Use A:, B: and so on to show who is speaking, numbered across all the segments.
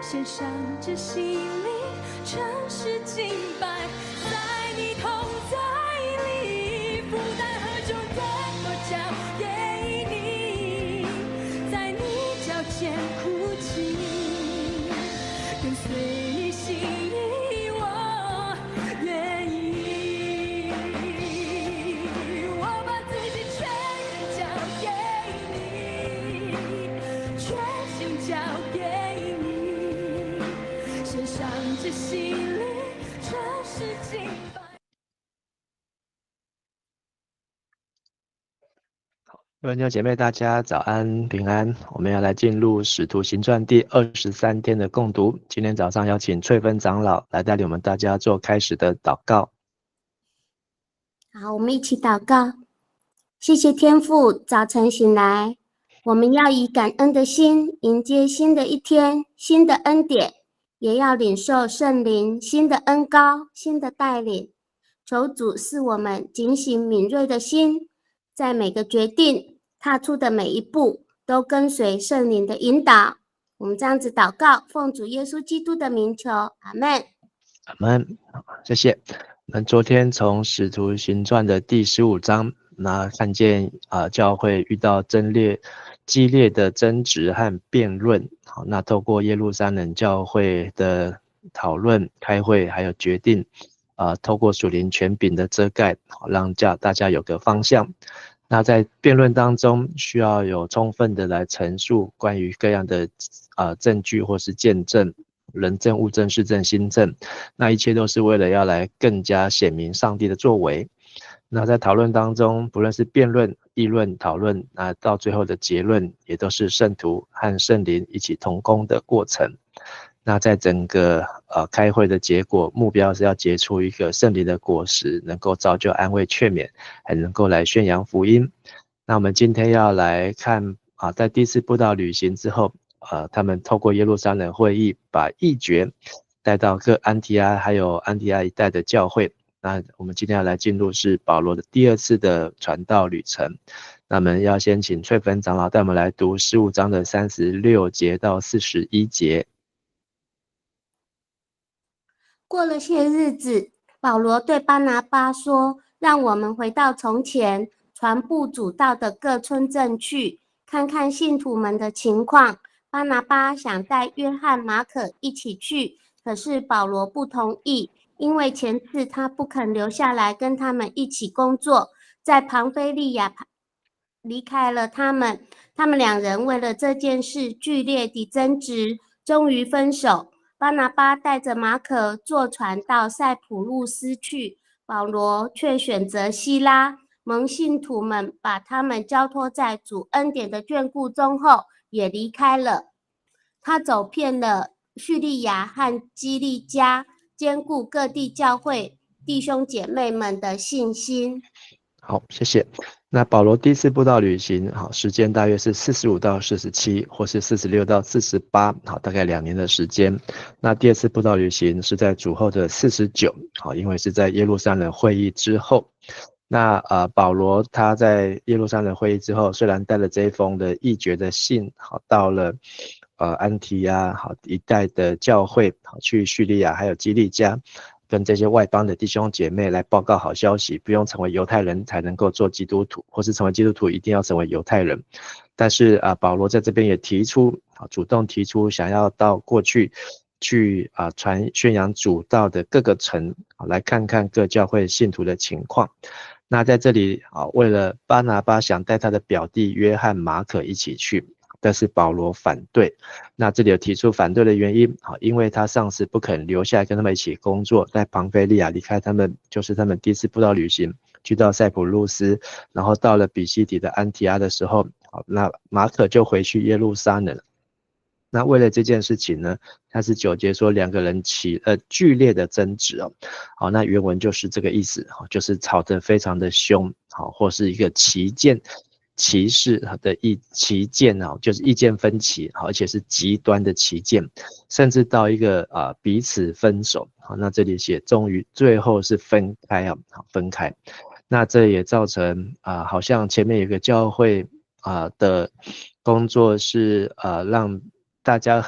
A: 献上这心灵，诚实敬拜，在你同在里，负担和重担都交给你，在你脚前哭泣，跟随你心意，我愿意。我把自己全人交给你，全心交给你，献上这心灵，诚实敬拜。
B: 各位弟兄姐妹，大家早安平安。我们要来进入《使徒行传》第23天的共读。今天早上邀请翠芬长老来带领我们大家做开始的祷告。
C: 好，我们一起祷告。谢谢天父，早晨醒来，我们要以感恩的心迎接新的一天，新的恩典，也要领受圣灵新的恩膏，新的带领。求主赐我们警醒敏锐的心，在每个决定踏出的每一步，都跟随圣灵的引导。我们这样子祷告，奉主耶稣基督的名求，阿们。
B: 阿们，谢谢。我们昨天从《使徒行传》的第15章，那看见教会遇到激烈的争执和辩论。好，那透过耶路撒冷教会的讨论、开会，还有决定，透过属灵权柄的遮盖，好让大家有个方向。那在辩论当中，需要有充分的来陈述关于各样的证据或是见证。人证、物证、事证、心证，那一切都是为了要来更加显明上帝的作为。那在讨论当中，不论是辩论、议论、讨论，那到最后的结论，也都是圣徒和圣灵一起同工的过程。那在整个开会的结果，目标是要结出一个圣灵的果实，能够造就、安慰、劝勉，还能够来宣扬福音。那我们今天要来看在第4布道旅行之后。他们透过耶路撒冷会议，把议决带到各安提阿还有安提阿一带的教会。那我们今天要来进入是保罗的第2次的传道旅程。那我们要先请翠芬长老带我们来读15章的36节到41节。
C: 过了些日子，保罗对巴拿巴说：“让我们回到从前传布主道的各村镇去，看看信徒们的情况。”巴拿巴想带约翰、马可一起去，可是保罗不同意，因为前次他不肯留下来跟他们一起工作，在庞菲利亚离开了他们。他们两人为了这件事剧烈地争执，终于分手。巴拿巴带着马可坐船到塞浦路斯去，保罗却选择希拉。蒙信徒们把他们交托在主恩典的眷顾中后，也离开了。他走遍了叙利亚和基利家，兼顾各地教会弟兄姐妹们的信心。
B: 好，谢谢。那保罗第1次布道旅行，好，时间大约是45到47，或是46到48，好，大概2年的时间。那第2次布道旅行是在主后的49，好，因为是在耶路撒冷会议之后。那保罗他在耶路撒冷会议之后，虽然带了这一封的议决的信，好，到了安提阿好一带的教会，好，去叙利亚还有基利家。跟这些外邦的弟兄姐妹来报告好消息，不用成为犹太人才能够做基督徒，或是成为基督徒一定要成为犹太人。但是保罗在这边也提出，主动提出想要到过去宣扬主道的各个城，来看看各教会信徒的情况。那在这里为了巴拿巴想带他的表弟约翰、马可一起去。但是保罗反对，那这里有提出反对的原因，因为他上司不肯留下来跟他们一起工作，在庞菲利亚离开他们，就是他们第1次布道旅行，去到塞浦路斯，然后到了比西底的安提阿的时候，那马可就回去耶路撒冷。那为了这件事情呢，39节说2个人起剧烈的争执好，那原文就是这个意思，就是吵得非常的凶，好，或是一个歧视的歧见就是意见分歧，而且是极端的歧见，甚至到一个彼此分手。好，那这里写终于最后是分开。那这也造成好像前面有个教会的工作是让大家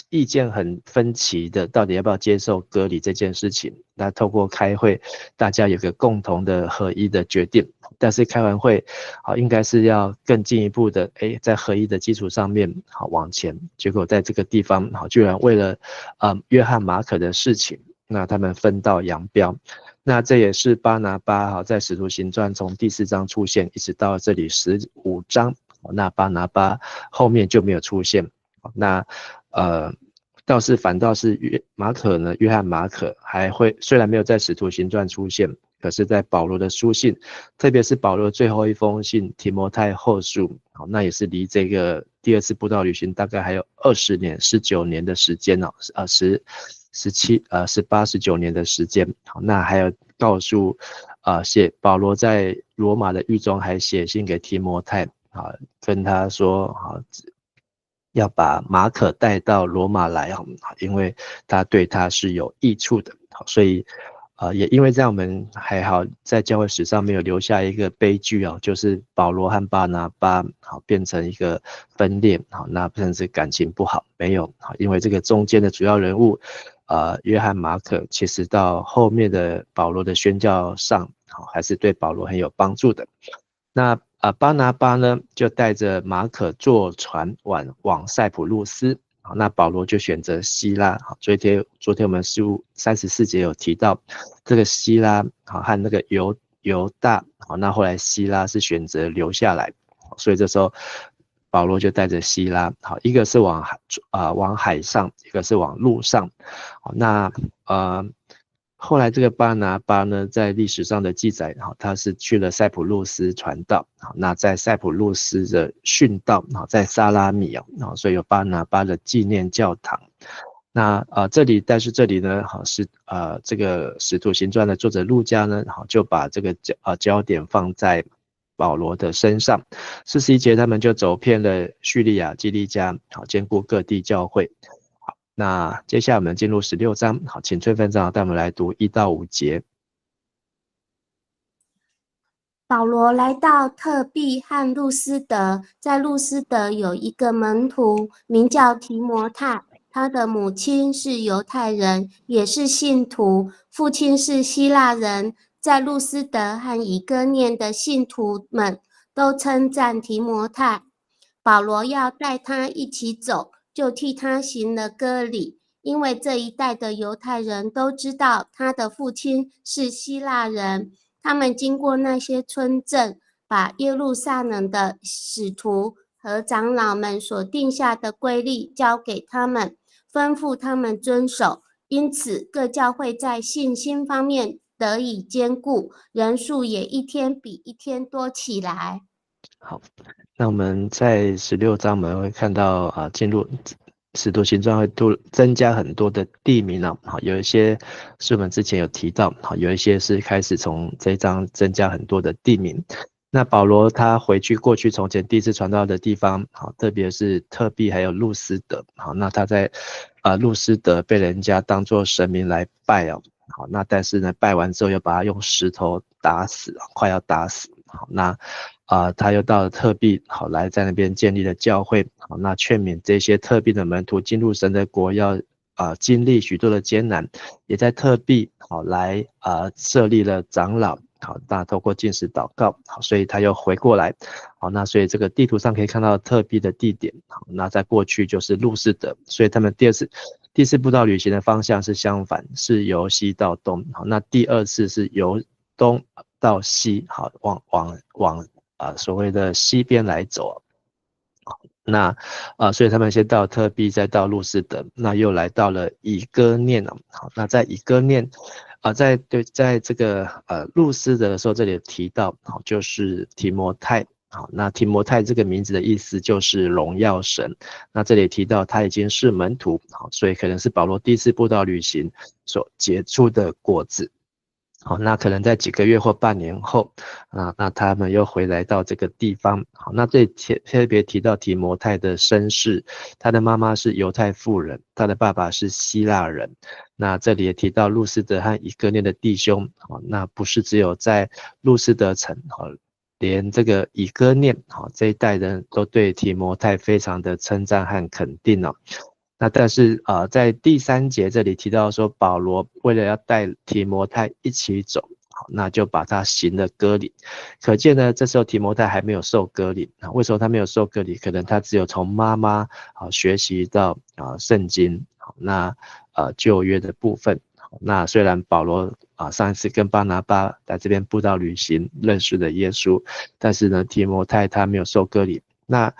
B: 意见很分歧的，到底要不要接受割礼这件事情。那透过开会，大家有个共同的合一的决定。但是开完会，应该是要更进一步的，在合一的基础上面，往前。结果在这个地方，居然为了约翰马可的事情，那他们分道扬镳。那这也是巴拿巴在使徒行传从第4章出现，一直到这里15章，那巴拿巴后面就没有出现。那反倒是约翰马可还会，虽然没有在使徒行传出现，可是在保罗的书信，特别是保罗最后一封信提摩太后书，那也是离这个第2次布道旅行大概还有20年、19年的时间，18、19年的时间。那还有告诉保罗在罗马的狱中还写信给提摩太，跟他说要把马可带到罗马来，因为他对他是有益处的。所以也因为这样，我们还好在教会史上没有留下一个悲剧，就是保罗和巴拿巴变成一个分裂，那甚至感情不好，没有，因为这个中间的主要人物约翰马可其实到后面的保罗的宣教上还是对保罗很有帮助的。那巴拿巴呢就带着马可坐船往塞浦路斯，那保罗就选择希拉。昨天我们34节有提到这个希拉和那个犹大，那后来希拉是选择留下来，所以这时候保罗就带着希拉，一个是往海上，一个是往路上。那后来这个巴拿巴呢，在历史上的记载，他是去了塞浦路斯传道，那在塞浦路斯的殉道，在撒拉米，所以有巴拿巴的纪念教堂。那但是这里呢，是这个使徒行传的作者路加呢，就把这个焦点放在保罗的身上。41节他们就走遍了叙利亚、基利家，兼顾各地教会。那接下来我们进入16章，请崔分长带我们来读1到5节。
C: 保罗来到特庇和路斯德，在路斯德有一个门徒，名叫提摩太，他的母亲是犹太人，也是信徒，父亲是希腊人。在路斯德和以哥念的信徒们都称赞提摩太。保罗要带他一起走，就替他行了割礼，因为这一带的犹太人都知道他的父亲是希腊人。他们经过那些村镇，把耶路撒冷的使徒和长老们所定下的规例交给他们，吩咐他们遵守。因此各教会在信心方面得以坚固，人数也一天比一天多起来。
B: 好，那我们在16章我们会看到进入使徒行传会增加很多的地名，有一些是我们之前有提到，有一些是开始从这一章增加很多的地名。那保罗他回去过去从前第一次传道的地方，特别是特庇还有路斯德，那他在路斯德被人家当作神明来拜，那但是呢拜完之后又把他用石头打死，快要打死。那他又到了特庇，来在那边建立了教会，那劝勉这些特庇的门徒进入神的国要经历许多的艰难，也在特庇来设立了长老，那透过禁食祷告，所以他又回过来，那所以这个地图上可以看到特庇的地点，那在过去就是路斯德，所以他们第四布道旅行的方向是相反，是由西到东，那第2次是由东到西，往所谓的西边来走。那所以他们先到特庇，再到路斯德，那又来到了以哥念。好，那在以哥念在这个路斯德的时候，这里提到就是提摩太。好，那提摩太这个名字的意思就是荣耀神。那这里提到他已经是门徒，好，所以可能是保罗第一次布道旅行所结出的果子。好，那可能在几个月或半年后，那他们又回来到这个地方。好，那这里特别提到提摩太的身世，他的妈妈是犹太妇人，他的爸爸是希腊人。那这里也提到路斯德和以哥念的弟兄，好，那不是只有在路斯德城，好，连这个以哥念这一代人都对提摩太非常的称赞和肯定哦。那但是在第3节这里提到说，保罗为了要带提摩太一起走，那就把他行了割礼。可见呢，这时候提摩太还没有受割礼。为什么他没有受割礼？可能他只有从妈妈学习到圣经，那旧约的部分。那虽然保罗上一次跟巴拿巴在这边布道旅行认识了耶稣，但是呢，提摩太他没有受割礼。那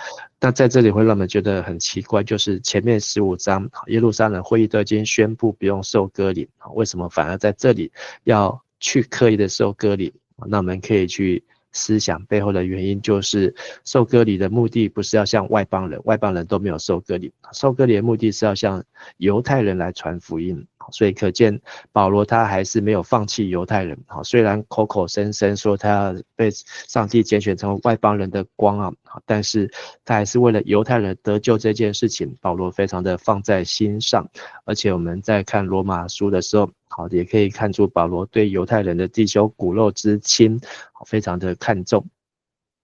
B: 在这里会让我们觉得很奇怪，就是前面15章耶路撒冷会议都已经宣布不用受割礼，为什么反而在这里要去刻意的受割礼？那我们可以去思想背后的原因，就是受割礼的目的不是要向外邦人，外邦人都没有受割礼，受割礼的目的是要向犹太人来传福音。所以可见保罗他还是没有放弃犹太人，虽然口口声声说他要被上帝拣选成为外邦人的光但是他还是为了犹太人得救这件事情，保罗非常的放在心上。而且我们在看罗马书的时候，也可以看出保罗对犹太人的弟兄骨肉之亲非常的看重。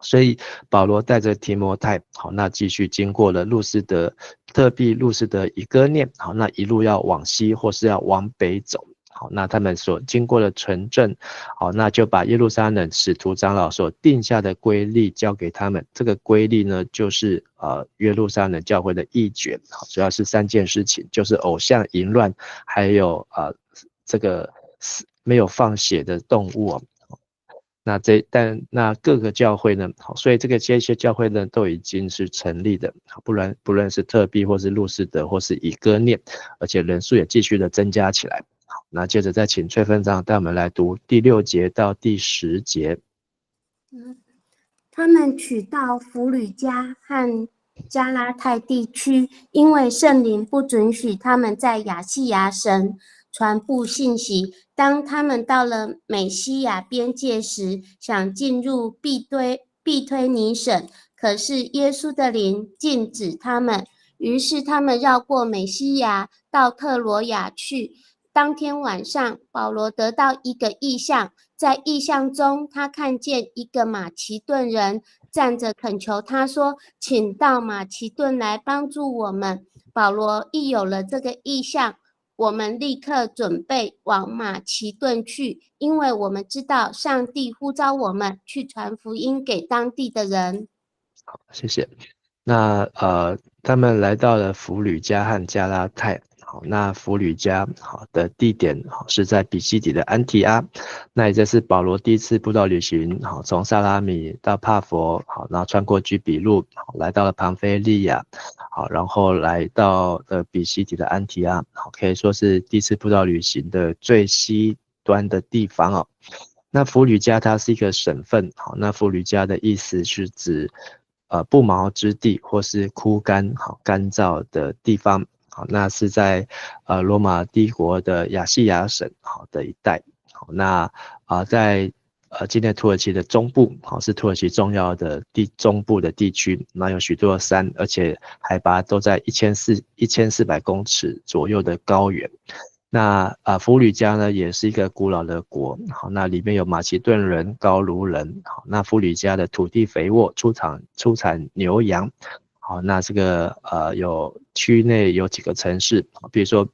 B: 所以保罗带着提摩太，那继续经过了路斯德、特庇、路斯德、以哥念，那一路要往西或是要往北走。那他们所经过的城镇，那就把耶路撒冷使徒长老所定下的规律交给他们。这个规律呢，就是耶路撒冷教会的议决，主要是3件事情，就是偶像淫乱，还有这个没有放血的动物那各个教会呢，所以这些教会呢都已经是成立的，不论是特庇或是路斯德或是以哥念，而且人数也继续的增加起来。好，那接着再请翠芬长带我们来读第6节到第10节。
C: 他们取到弗吕加和加拉太地区，因为圣灵不准许他们在亚细亚省传布信息。当他们到了美西亚边界时，想进入庇推尼省，可是耶稣的灵禁止他们，于是他们绕过美西亚到特罗亚去。当天晚上，保罗得到一个异象，在异象中，他看见一个马其顿人站着恳求他说：“请到马其顿来帮助我们。”保罗一有了这个异象，我们立刻准备往马其顿去，因为我们知道上帝呼召我们去传福音给当地的人。
B: 好，谢谢。那他们来到了弗吕加和加拉太。好，那弗吕加的地点是在比西底的安提阿，那也就是保罗第一次布道旅行，从萨拉米到帕佛，然后穿过居比路，来到了庞菲利亚，然后来到比西底的安提阿，可以说是第一次布道旅行的最西端的地方。那弗吕加它是一个省份，那弗吕加的意思是指不毛之地或是枯干干燥的地方。好，那是在罗马帝国的亚细亚省的一带。好，那在今天土耳其的中部，是土耳其重要的中部的地区，那有许多山，而且海拔都在1400公尺左右的高原。那弗吕加呢，也是一个古老的国。好，那里面有马其顿人、高卢人。好，那弗吕加的土地肥沃，出产牛羊。好，那这个有区内有几个城市，比如说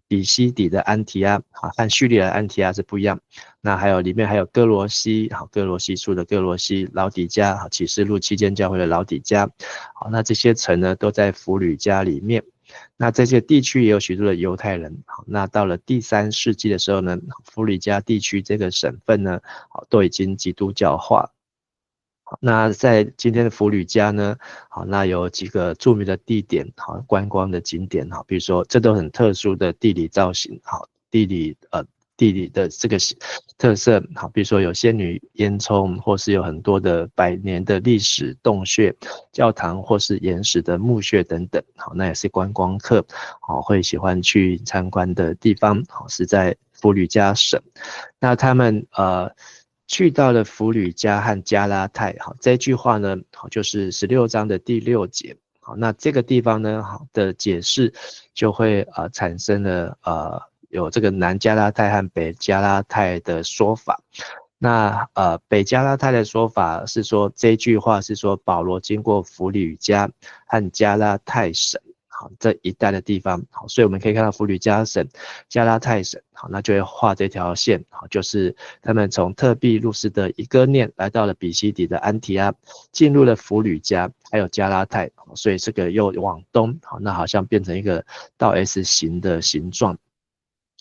B: 比西底的安提阿，和叙利亚的安提阿是不一样。那还有里面还有哥罗西，哥罗西书的哥罗西，老底嘉，启示录7间教会的老底嘉。好，那这些城呢都在弗吕加里面。那这些地区也有许多的犹太人。好，那到了第3世纪的时候呢，弗吕加地区这个省份呢，都已经基督教化。那在今天的弗吕加呢，好，那有几个著名的地点，好，观光的景点，好，比如说这都很特殊的地理造型，好，地理的这个特色，好，比如说有仙女烟囱，或是有很多的100年的历史洞穴、教堂或是岩石的墓穴等等，好，那也是观光客好会喜欢去参观的地方，好，是在弗吕加省。那他们去到了弗吕加和加拉太，好，这句话呢，好，就是16章的第6节。好，那这个地方呢，好的解释就会产生了有这个南加拉太和北加拉太的说法。那北加拉太的说法是说，这句话是说保罗经过弗吕家和加拉太省，好，这一带的地方，好，所以我们可以看到弗吕家省、加拉太省，好，那就会画这条线，好，就是他们从特庇路斯的以哥念来到了比西底的安提阿，进入了弗吕家，还有加拉太，所以这个又往东，好，那好像变成一个倒 S 型的形状。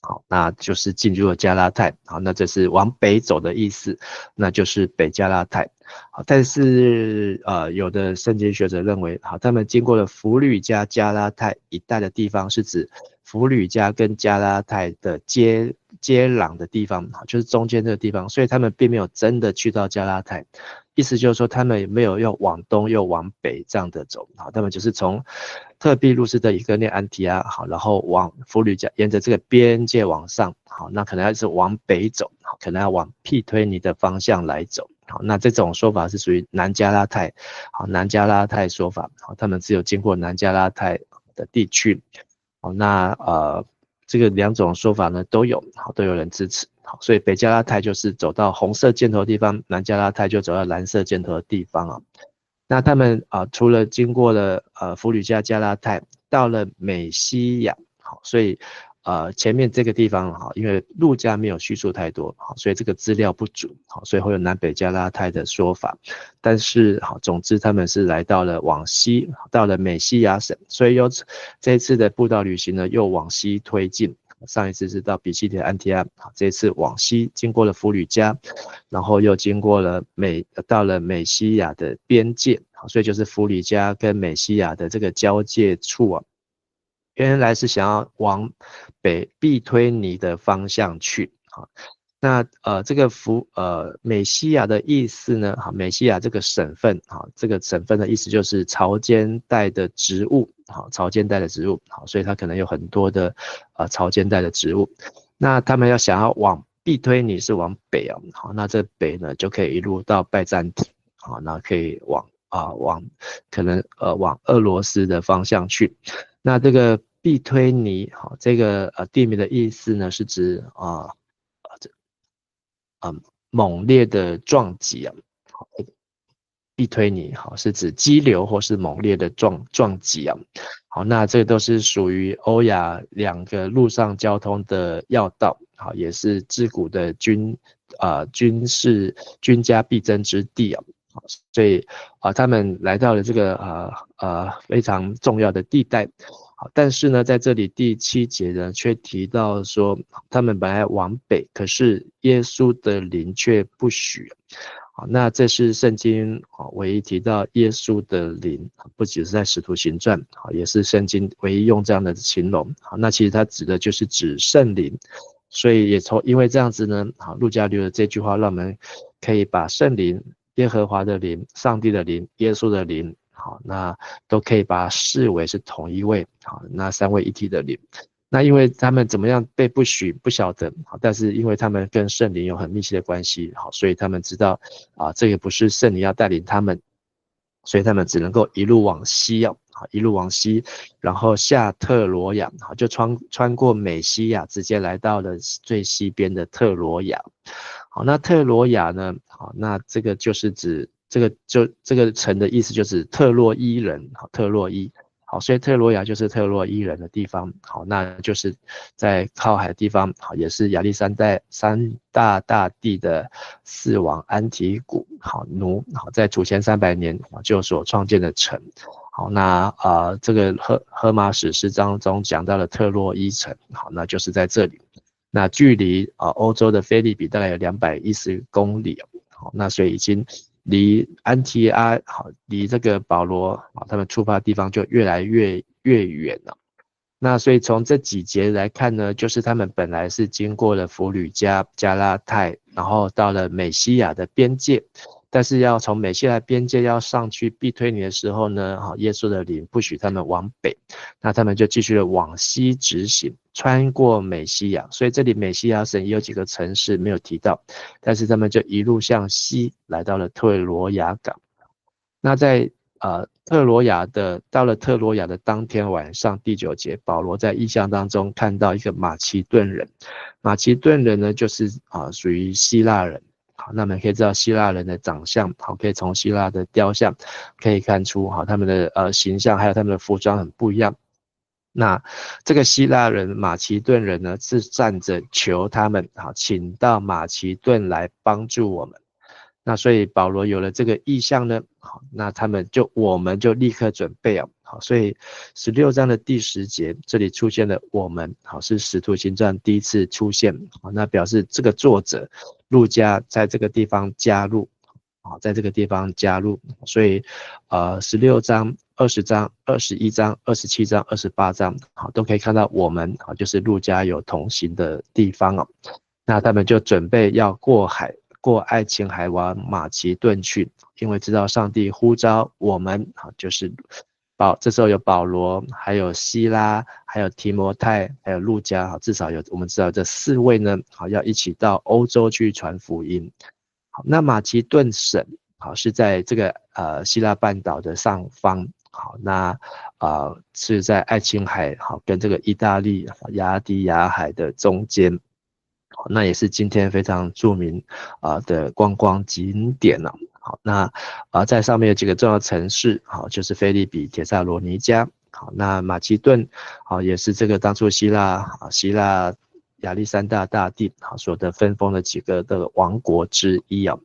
B: 好，那就是进入了加拉太，好，那这是往北走的意思，那就是北加拉太。好，但是有的圣经学者认为，好，他们经过了弗吕家、加拉太一带的地方，是指弗吕家跟加拉太的接壤的地方，好，就是中间这个地方，所以他们并没有真的去到加拉太。意思就是说，他们没有又往东又往北这样的走，好，他们就是从特庇路斯的以哥念安提阿，好，然后往弗吕家沿着这个边界往上，好，那可能要是往北走，好，可能要往庇推尼的方向来走，好，那这种说法是属于南加拉太，好，南加拉太说法，好，他们只有经过南加拉太的地区，好，那这个两种说法呢都有，好，都有人支持。好，所以北加拉太就是走到红色箭头的地方，南加拉太就走到蓝色箭头的地方啊。那他们除了经过了弗吕家、加拉太，到了美西亚，好，所以前面这个地方哈，因为路加没有叙述太多，好，所以这个资料不足，好，所以会有南北加拉太的说法。但是好，总之他们是来到了往西，到了美西亚省，所以这一次的布道旅行呢，又往西推进。上一次是到比西底安提阿，这一次往西经过了弗吕家，然后又经过了到了美西亚的边界，所以就是弗吕家跟美西亚的这个交界处啊。原来是想要往北庇推尼的方向去，好，那这个美西亚的意思呢？好，美西亚这个省份，好，这个省份的意思就是潮间带的植物，好，潮间带的植物，好，所以它可能有很多的潮间带的植物。那他们想要往庇推尼是往北啊，好，那这北呢就可以一路到拜占庭，好，那可以可能往俄罗斯的方向去。那这个庇推尼，好，这个地名的意思呢是指猛烈的撞击啊，庇推尼，好，是指激流或是猛烈的撞击啊。好，那这都是属于欧亚两个陆上交通的要道，好，也是自古的军家必争之地啊。好，所以他们来到了这个非常重要的地带。好，但是呢，在这里第7节呢，却提到说，他们本来往北，可是耶稣的灵却不许。好，那这是圣经唯一提到耶稣的灵，不只是在使徒行传，也是圣经唯一用这样的形容。好，那其实它指的就是指圣灵，所以因为这样子呢，好，路加留了这句话，让我们可以把圣灵、耶和华的灵、上帝的灵、耶稣的灵，好，那都可以把它视为是同一位，好，那三位一体的灵。那因为他们怎么样被不许不晓得，好，但是因为他们跟圣灵有很密切的关系，好，所以他们知道这个不是圣灵要带领他们，所以他们只能够一路往西一路往西，然后下特罗亚，好，就穿过美西亚，直接来到了最西边的特罗亚。好，那特罗亚呢，好，那这个就是指这个城的意思就是特洛伊人，好，特洛伊。好，所以特罗亚就是特洛伊人的地方，好，那就是在靠海的地方，好，也是亚历山大大帝的4王安提古，好，在主前300年就所创建的城，好，那这个荷马史诗当中讲到了特洛伊城，好，那就是在这里，那距离欧洲的菲利比大概有210公里，好，那所以已经离安提阿，好，离这个保罗他们出发的地方就越来越远了。那所以从这几节来看呢，就是他们本来是经过了弗吕家、加拉太，然后到了美西亚的边界，但是要从美西亚边界要上去庇推尼的时候呢，耶稣的灵不许他们往北，那他们就继续的往西直行，穿过美西亚，所以这里美西亚省也有几个城市没有提到，但是他们就一路向西来到了特罗亚港。那在到了特罗亚的当天晚上第9节，保罗在异象当中看到一个马其顿人，马其顿人呢就是属于希腊人，好，那我们可以知道希腊人的长相，好，可以从希腊的雕像可以看出，好，他们的形象还有他们的服装很不一样。那这个希腊人马其顿人呢，是站着求他们，好，请到马其顿来帮助我们。那所以保罗有了这个意向呢，好，那我们就立刻准备啊，好，所以16章的第10节这里出现了我们，好，是使徒行传第一次出现，好，那表示这个作者路加在这个地方加入，好，在这个地方加入，所以16章、20章、21章、27章、28章，好，都可以看到我们，好，就是路加有同行的地方哦。那他们就准备要过爱琴海往马其顿去，因为知道上帝呼召我们，就是这时候有保罗，还有希拉，还有提摩太，还有路加，至少我们知道这4位呢，要一起到欧洲去传福音。好，那马其顿省，好，是在这个希腊半岛的上方，好，那是在爱琴海，好，跟这个意大利亚的亚海的中间。那也是今天非常著名的观光景点了。好，那在上面有几个重要城市，好，就是腓立比、帖撒罗尼迦。好，那马其顿，好，也是这个当初希腊亚历山大大帝所得分封的几个的王国之一啊。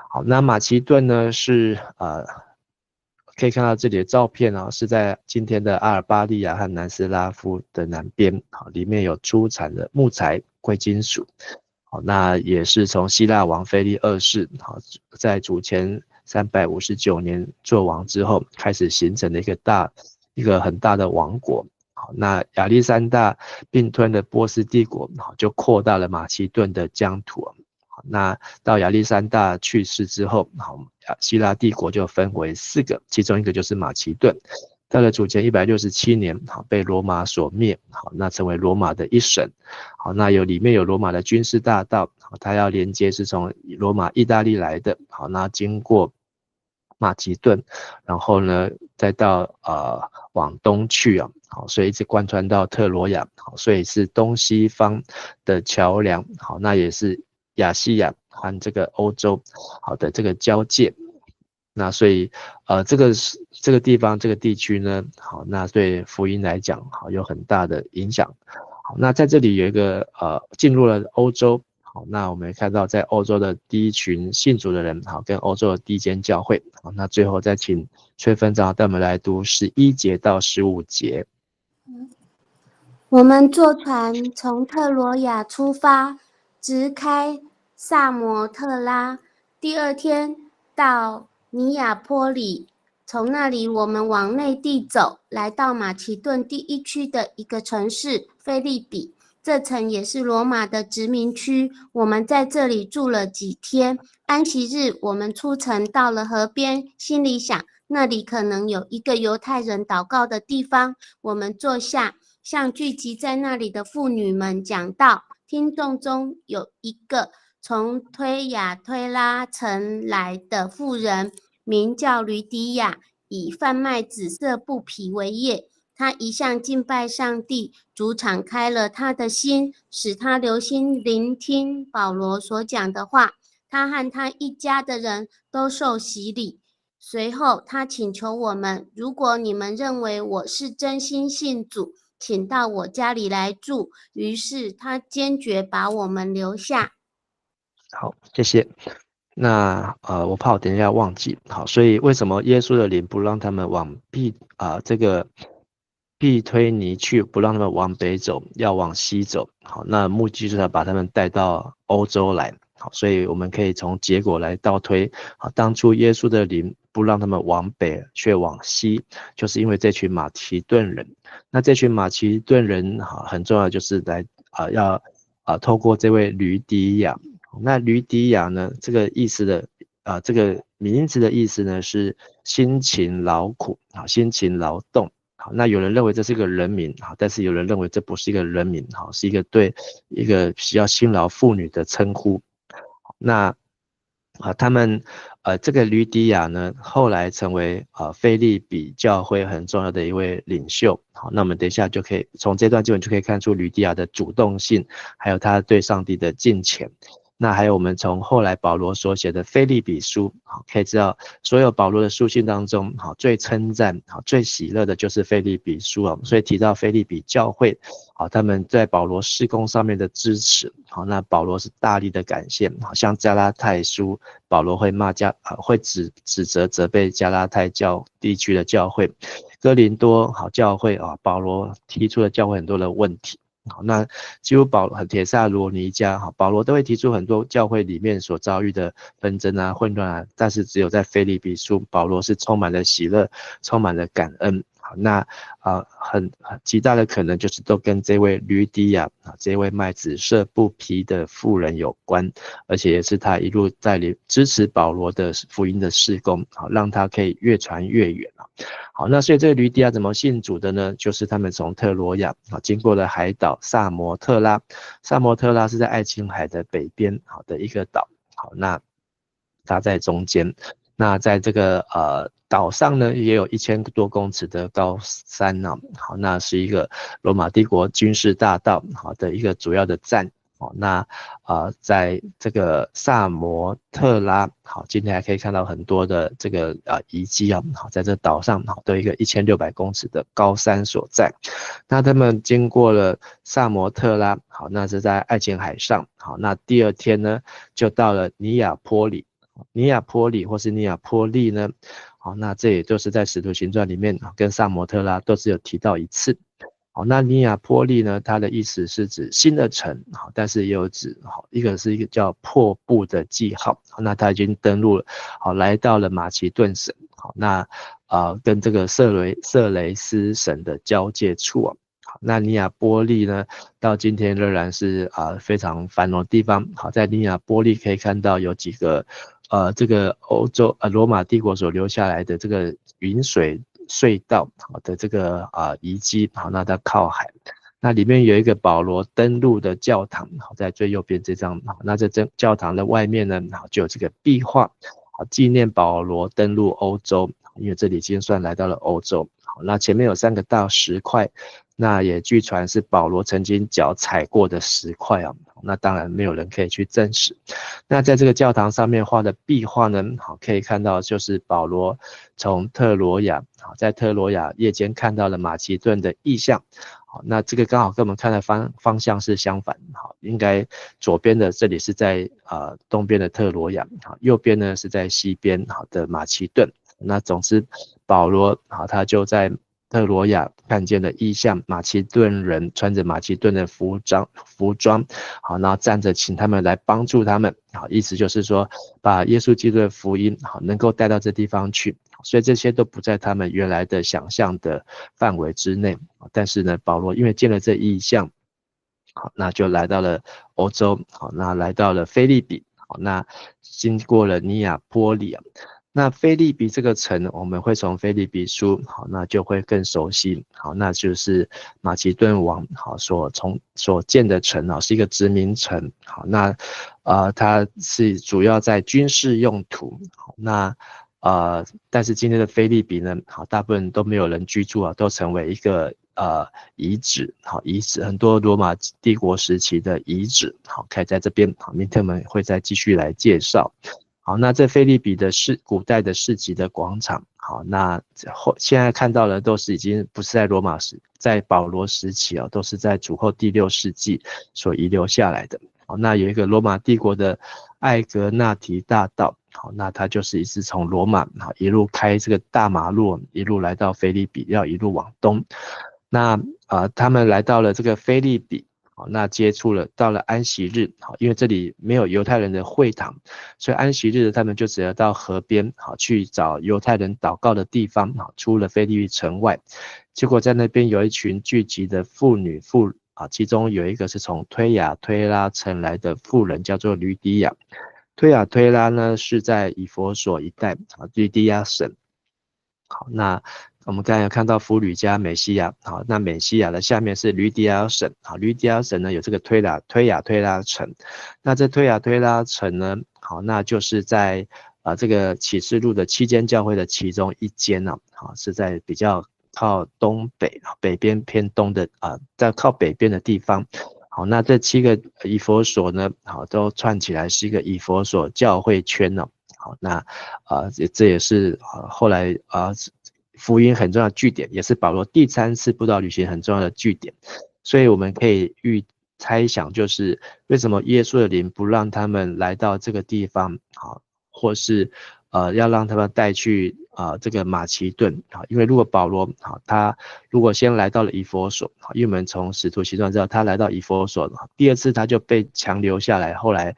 B: 好，那马其顿呢是可以看到这里的照片啊，是在今天的阿尔巴利亚和南斯拉夫的南边，好，里面有出产的木材、贵金属。好，那也是从希腊王腓力2世，好，在主前359年做王之后，开始形成的一个很大的王国。好，那亚历山大并吞的波斯帝国，好，就扩大了马其顿的疆土。那到亚历山大去世之后，好，希腊帝国就分为4个，其中一个就是马其顿。到了主前167年，好，被罗马所灭，好，那成为罗马的一省。好，那里面有罗马的军事大道，好，它要连接是从罗马意大利来的，好，那经过马其顿，然后呢再到往东去啊，好，所以一直贯穿到特罗亚，好，所以是东西方的桥梁，好，那也是亚细亚和这个欧洲好的这个交界。那所以这个地方这个地区呢，好，那对福音来讲，好，有很大的影响。好，那在这里有一个进入了欧洲，好，那我们看到在欧洲的第一群信主的人，好，跟欧洲的第一间教会。好，那最后再请崔分长带我们来读11节到15节。
C: 我们坐船从特罗亚出发，直开萨摩特拉，第2天到尼亚波里，从那里我们往内地走，来到马其顿第1区的一个城市腓立比。这城也是罗马的殖民区，我们在这里住了几天。安息日，我们出城到了河边，心里想，那里可能有一个犹太人祷告的地方。我们坐下，向聚集在那里的妇女们讲道。听众中有一个从推雅推拉城来的妇人，名叫吕底亚，以贩卖紫色布匹为业。他一向敬拜上帝，主敞开了他的心，使他留心聆听保罗所讲的话。他和他一家的人都受洗礼。随后他请求我们，如果你们认为我是真心信主，请到我家里来住。于是他坚决把我们留下。
B: 好，谢谢。那我怕我等一下忘记，好，所以为什么耶稣的灵不让他们往这个庇推尼去，不让他们往北走，要往西走？好，那目的就是要把他们带到欧洲来。好，所以我们可以从结果来倒推。好，当初耶稣的灵不让他们往北，却往西，就是因为这群马其顿人。那这群马其顿人，很重要，就是来要透过这位吕底亚。那吕底亚呢，这个意思的这个名词的意思呢是辛勤劳苦，辛勤劳动。好，那有人认为这是一个人名，但是有人认为这不是一个人名，是一个对一个比较辛劳妇女的称呼。那他们这个吕底亚呢，后来成为腓立比教会很重要的一位领袖。好，那我们等一下就可以从这段经文就可以看出吕底亚的主动性，还有他对上帝的敬虔。那还有我们从后来保罗所写的腓立比书，可以知道所有保罗的书信当中，最称赞、最喜乐的就是腓立比书啊，所以提到腓立比教会，他们在保罗事工上面的支持，那保罗是大力的感谢，像加拉太书，保罗会会指责责备加拉太地区的教会，哥林多教会保罗提出了教会很多的问题。好，那几乎帖撒罗尼迦保罗都会提出很多教会里面所遭遇的纷争啊、混乱啊，但是只有在腓立比书，保罗是充满了喜乐，充满了感恩。好，那很极大的可能就是都跟这位吕底亚这位卖紫色布匹的妇人有关，而且也是他一路带领支持保罗的福音的事工，好，让他可以越传越远。好，那所以这个吕底亚怎么信主的呢？就是他们从特罗亚经过了海岛萨摩特拉，萨摩特拉是在爱琴海的北边的一个岛，好，那它在中间。那在这个岛上呢，也有1000多公尺的高山呢，好，那是一个罗马帝国军事大道的一个主要的站。好，那在这个萨摩特拉，好，今天还可以看到很多的这个遗迹啊，好，在这岛上都有一个1600公尺的高山所在。那他们经过了萨摩特拉，好，那是在爱琴海上，好，那第二天呢，就到了尼亚波里。尼亚波里或是尼亚波利呢，好，那这也就是在使徒行传里面跟萨摩特拉都只有提到一次。好，那尼亚波利呢，它的意思是指新的城，好，但是也有指一个是一个叫破布的记号，好，那它已经登陆了，好，来到了马其顿省，好，那跟这个色雷斯省的交界处啊。那尼亚波利呢，到今天仍然是非常繁荣的地方。好，在尼亚波利可以看到有几个这个欧洲罗马帝国所留下来的这个云水隧道的这个遗迹，好，那它靠海。那里面有一个保罗登陆的教堂，好，在最右边这张，好，那这教堂的外面呢，好，就有这个壁画，好，纪念保罗登陆欧洲，因为这里已经算来到了欧洲。好，那前面有3个大石块。那也据传是保罗曾经脚踩过的石块啊，那当然没有人可以去证实。那在这个教堂上面画的壁画呢，好，可以看到就是保罗从特罗亚，好，在特罗亚夜间看到了马其顿的异象。好，那这个刚好跟我们看的方向是相反，好，应该左边的这里是在东边的特罗亚，好，右边呢是在西边好的马其顿。那总之保罗好，他就在特罗亚看见了异象，马其顿人穿着马其顿的服装，好，然后站着请他们来帮助他们，好，意思就是说把耶稣基督的福音好能够带到这地方去，所以这些都不在他们原来的想象的范围之内。但是呢，保罗因为见了这异象，好，那就来到了欧洲，好，那来到了腓立比，好，那经过了尼亚波里啊。那腓立比这个城，我们会从腓立比书，好，那就会更熟悉，好，那就是马其顿王，好，所建的城啊，是一个殖民城，好，那它是主要在军事用途，好，那但是今天的腓立比呢，好，大部分都没有人居住啊，都成为一个遗址，好，遗址很多罗马帝国时期的遗址，好，可以在这边，好，明天我们会再继续来介绍。好，那这腓立比的古代的市集的广场，好，那现在看到的都是已经不是在在保罗时期都是在主后第6世纪所遗留下来的。好，那有一个罗马帝国的艾格纳提大道，好，那它就是一直从罗马一路开这个大马路，一路来到腓立比，要一路往东。那他们来到了这个腓立比。好，那到了安息日，好，因为这里没有犹太人的会堂，所以安息日他们就只要到河边，好，去找犹太人祷告的地方，好，出了腓立比城外，结果在那边有一群聚集的妇女其中有一个是从推雅推拉城来的妇人，叫做吕底亚。推雅推拉呢是在以弗所一带，吕底亚省。好，那我们刚才有看到弗吕加美西亚，好，那美西亚的下面是吕底亚省，好，吕底亚省呢有这个推雅推拉城，那这推雅推拉城呢，好，那就是在这个启示录的7间教会的其中一间呢，好，是在比较靠东北边偏东的在靠北边的地方。好，那这7个以弗所呢，好，都串起来是一个以弗所教会圈哦。好，那这也是后来福音很重要的据点，也是保罗第3次布道旅行很重要的据点。所以我们可以猜想，就是为什么耶稣的灵不让他们来到这个地方，好，或是要让他们带去这个马其顿，好，因为如果保罗好，他如果先来到了以弗所，好，因为我们从使徒行传知道他来到以弗所，第2次他就被强留下来，后来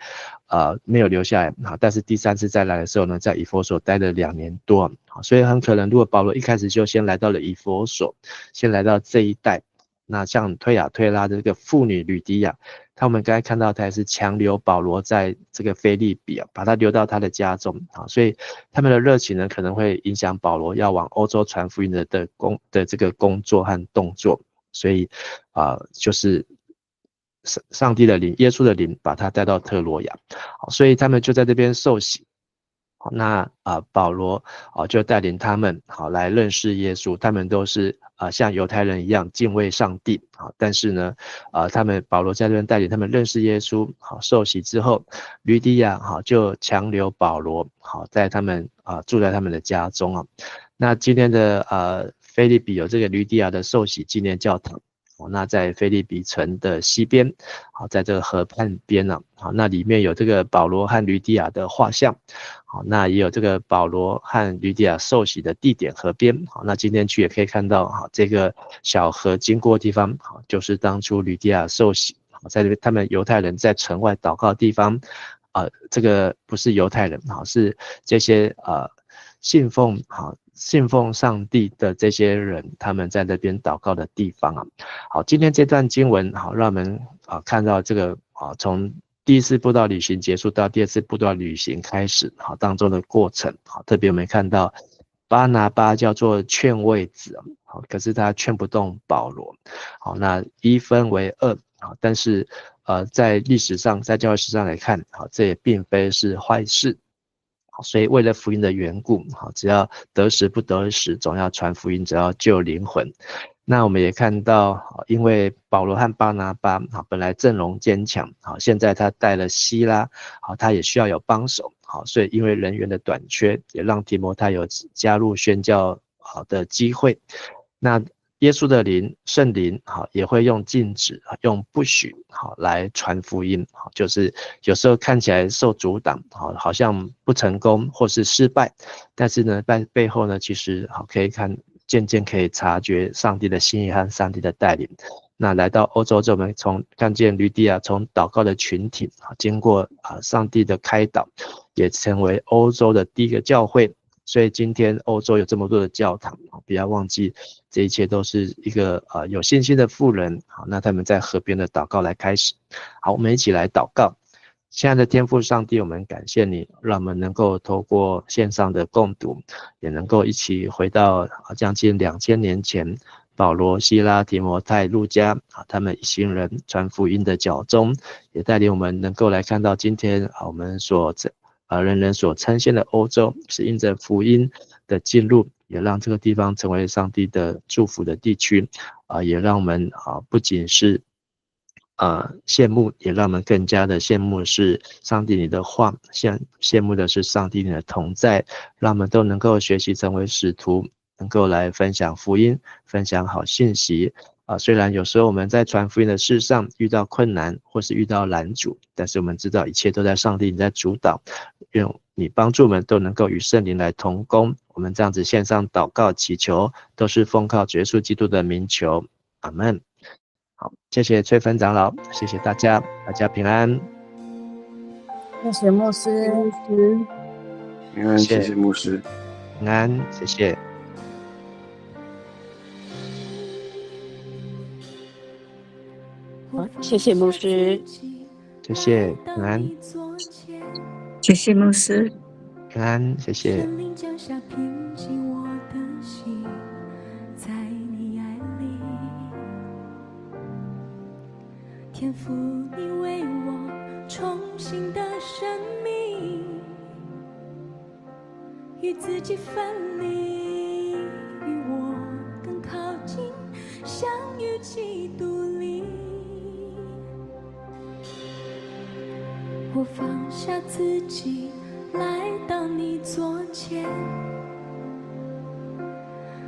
B: 没有留下来，好，但是第3次再来的时候呢，在以弗所待了2年多，好，所以很可能如果保罗一开始就先来到了以弗所，先来到这一带，那像推雅推拉的这个妇女吕底亚，他们刚才看到他也是强留保罗在这个腓立比把他留到他的家中，所以他们的热情呢可能会影响保罗要往欧洲传福音的这个工作和动作，所以就是上帝的灵，耶稣的灵把他带到特罗亚，所以他们就在这边受洗。那保罗就带领他们来认识耶稣，他们都是像犹太人一样敬畏上帝，但是呢保罗在这边带领他们认识耶稣，受洗之后，吕底亚就强留保罗在他们住在他们的家中。那今天的腓立比有这个吕底亚的受洗纪念教堂，那在腓立比城的西边，在这个河畔边呢，那里面有这个保罗和吕底亚的画像，那也有这个保罗和吕底亚受洗的地点河边，那今天去也可以看到这个小河经过的地方，就是当初吕底亚受洗，在这边他们犹太人在城外祷告的地方，这个不是犹太人，是这些信奉上帝的这些人，他们在那边祷告的地方。好，今天这段经文让我们看到这个从第1次布道旅行结束到第2次布道旅行开始当中的过程。特别我们看到巴拿巴叫做劝慰子，可是他劝不动保罗。好，那1分为2，但是在历史上，在教会史上来看，这也并非是坏事。所以为了福音的缘故，只要得时不得时，总要传福音，只要救灵魂。那我们也看到，因为保罗和巴拿巴本来阵容坚强，现在他带了希拉，他也需要有帮手，所以因为人员的短缺，也让提摩太有加入宣教的机会。那耶稣的灵，圣灵也会用禁止，用不许来传福音，就是有时候看起来受阻挡，好像不成功或是失败，但是呢在背后呢，其实可以渐渐可以察觉上帝的心意和上帝的带领。那来到欧洲之后，我们看见吕底亚从祷告的群体，经过上帝的开导，也成为欧洲的第1个教会。所以今天欧洲有这么多的教堂，不要忘记这一切都是一个有信心的妇人，那他们在河边的祷告来开始。好，我们一起来祷告。亲爱的天父上帝，我们感谢你，让我们能够透过线上的共读，也能够一起回到将近2000年前保罗、希拉、提摩太、路加他们一行人传福音的脚踪，也带领我们能够来看到今天我们人人所称羡的欧洲，是因着福音的进入，也让这个地方成为上帝的祝福的地区，也让我们不仅是羡慕，也让我们更加的羡慕是上帝你的话，羡慕的是上帝你的同在，让我们都能够学习成为使徒，能够来分享福音，分享好信息。虽然有时候我们在传福音的事上遇到困难或是遇到拦阻，但是我们知道一切都在上帝你在主导，愿你帮助我们都能够与圣灵来同工。我们这样子线上祷告祈求，都是奉靠主耶稣基督的名求，阿们。好，谢谢翠芬长老，谢谢大家，大家平安。
D: 谢谢牧师，
E: 平安，谢谢牧师，
B: 平安，谢谢。
D: 好，谢谢牧师，
B: 谢谢，平安，
F: 谢谢牧师，
B: 平安，谢谢。
A: 神灵降下平静我的心，在你爱里，天父你为我重新的生命，与自己分离，与我更靠近，相遇基督里，我放下自己，来到你左前。